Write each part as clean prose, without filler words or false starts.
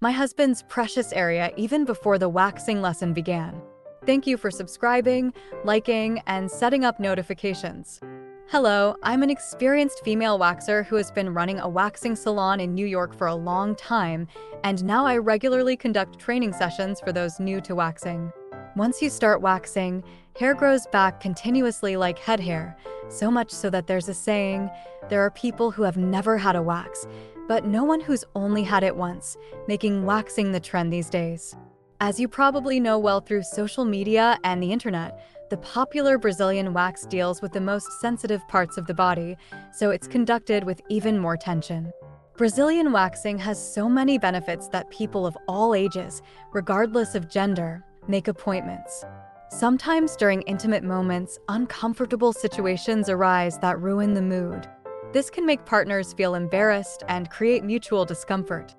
my husband's precious area even before the waxing lesson began. Thank you for subscribing, liking, and setting up notifications. Hello, I'm an experienced female waxer who has been running a waxing salon in New York for a long time, and now I regularly conduct training sessions for those new to waxing. Once you start waxing, hair grows back continuously like head hair, so much so that there's a saying, there are people who have never had a wax, but no one who's only had it once, making waxing the trend these days. As you probably know well through social media and the internet, the popular Brazilian wax deals with the most sensitive parts of the body, so it's conducted with even more tension. Brazilian waxing has so many benefits that people of all ages, regardless of gender, make appointments. Sometimes during intimate moments, uncomfortable situations arise that ruin the mood. This can make partners feel embarrassed and create mutual discomfort.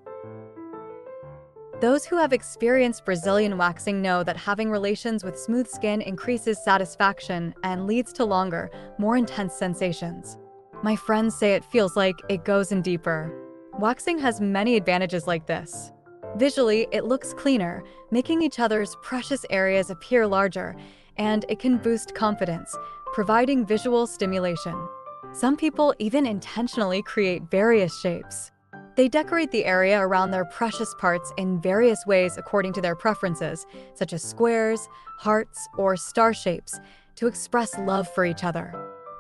Those who have experienced Brazilian waxing know that having relations with smooth skin increases satisfaction and leads to longer, more intense sensations. My friends say it feels like it goes in deeper. Waxing has many advantages like this. Visually, it looks cleaner, making each other's precious areas appear larger, and it can boost confidence, providing visual stimulation. Some people even intentionally create various shapes. They decorate the area around their precious parts in various ways according to their preferences, such as squares, hearts, or star shapes, to express love for each other.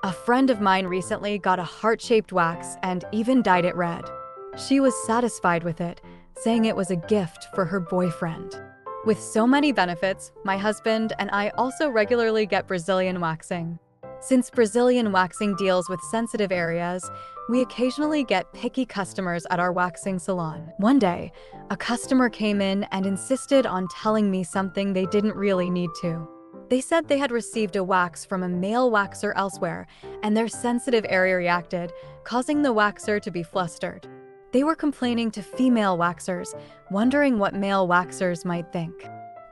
A friend of mine recently got a heart-shaped wax and even dyed it red. She was satisfied with it, saying it was a gift for her boyfriend. With so many benefits, my husband and I also regularly get Brazilian waxing. Since Brazilian waxing deals with sensitive areas, we occasionally get picky customers at our waxing salon. One day, a customer came in and insisted on telling me something they didn't really need to. They said they had received a wax from a male waxer elsewhere, and their sensitive area reacted, causing the waxer to be flustered. They were complaining to female waxers, wondering what male waxers might think.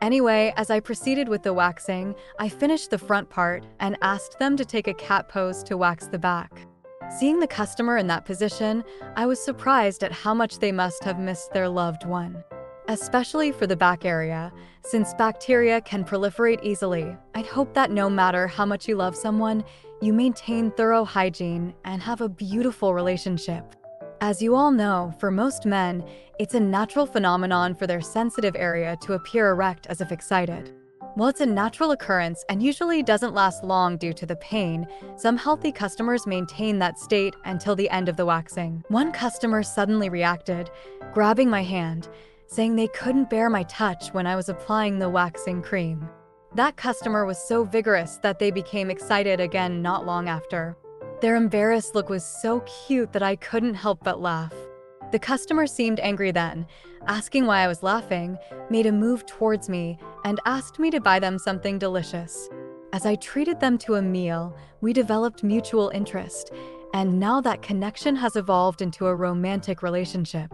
Anyway, as I proceeded with the waxing, I finished the front part and asked them to take a cat pose to wax the back. Seeing the customer in that position, I was surprised at how much they must have missed their loved one. Especially for the back area, since bacteria can proliferate easily, I'd hope that no matter how much you love someone, you maintain thorough hygiene and have a beautiful relationship. As you all know, for most men, it's a natural phenomenon for their sensitive area to appear erect as if excited. While it's a natural occurrence and usually doesn't last long due to the pain, some healthy customers maintain that state until the end of the waxing. One customer suddenly reacted, grabbing my hand, saying they couldn't bear my touch when I was applying the waxing cream. That customer was so vigorous that they became excited again not long after. Their embarrassed look was so cute that I couldn't help but laugh. The customer seemed angry then, asking why I was laughing, made a move towards me, and asked me to buy them something delicious. As I treated them to a meal, we developed mutual interest, and now that connection has evolved into a romantic relationship.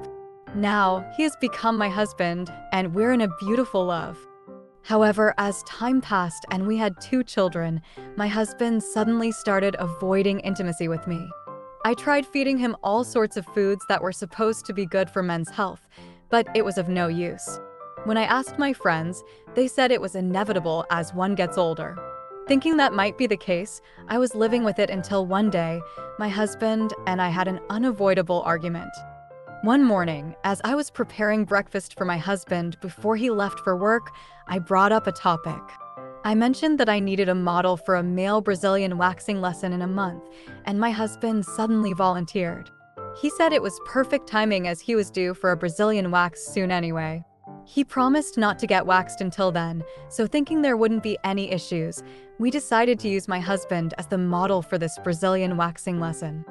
Now, he has become my husband, and we're in a beautiful love. However, as time passed and we had 2 children, my husband suddenly started avoiding intimacy with me. I tried feeding him all sorts of foods that were supposed to be good for men's health, but it was of no use. When I asked my friends, they said it was inevitable as one gets older. Thinking that might be the case, I was living with it until one day, my husband and I had an unavoidable argument. One morning, as I was preparing breakfast for my husband before he left for work, I brought up a topic. I mentioned that I needed a model for a male Brazilian waxing lesson in a month, and my husband suddenly volunteered. He said it was perfect timing as he was due for a Brazilian wax soon anyway. He promised not to get waxed until then, so thinking there wouldn't be any issues, we decided to use my husband as the model for this Brazilian waxing lesson.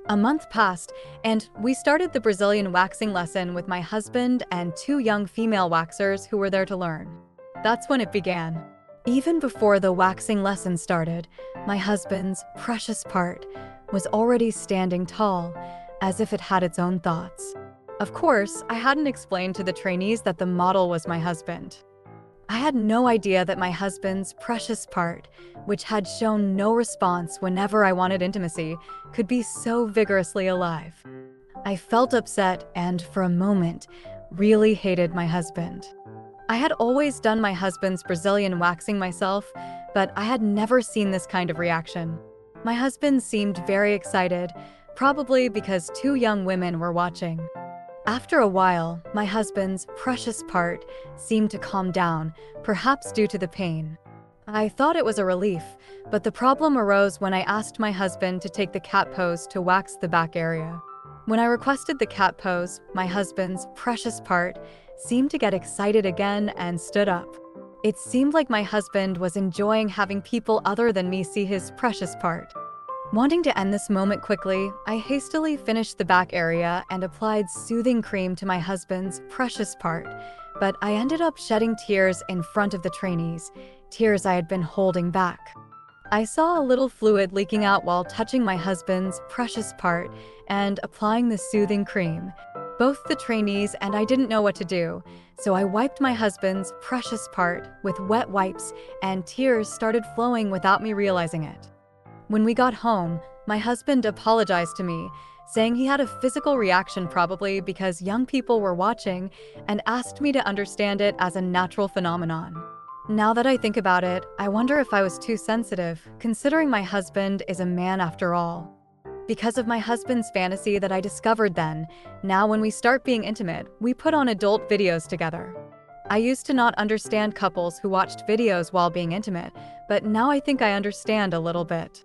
A month passed, and we started the Brazilian waxing lesson with my husband and 2 young female waxers who were there to learn. That's when it began. Even before the waxing lesson started, my husband's precious part was already standing tall, as if it had its own thoughts. Of course, I hadn't explained to the trainees that the model was my husband. I had no idea that my husband's precious part, which had shown no response whenever I wanted intimacy, could be so vigorously alive. I felt upset and, for a moment, really hated my husband. I had always done my husband's Brazilian waxing myself, but I had never seen this kind of reaction. My husband seemed very excited, probably because two young women were watching. After a while, my husband's precious part seemed to calm down, perhaps due to the pain. I thought it was a relief, but the problem arose when I asked my husband to take the cat pose to wax the back area. When I requested the cat pose, my husband's precious part seemed to get excited again and stood up. It seemed like my husband was enjoying having people other than me see his precious part. Wanting to end this moment quickly, I hastily finished the back area and applied soothing cream to my husband's precious part, but I ended up shedding tears in front of the trainees, tears I had been holding back. I saw a little fluid leaking out while touching my husband's precious part and applying the soothing cream. Both the trainees and I didn't know what to do, so I wiped my husband's precious part with wet wipes and tears started flowing without me realizing it. When we got home, my husband apologized to me, saying he had a physical reaction probably because young people were watching, and asked me to understand it as a natural phenomenon. Now that I think about it, I wonder if I was too sensitive, considering my husband is a man after all. Because of my husband's fantasy that I discovered then, now when we start being intimate, we put on adult videos together. I used to not understand couples who watched videos while being intimate, but now I think I understand a little bit.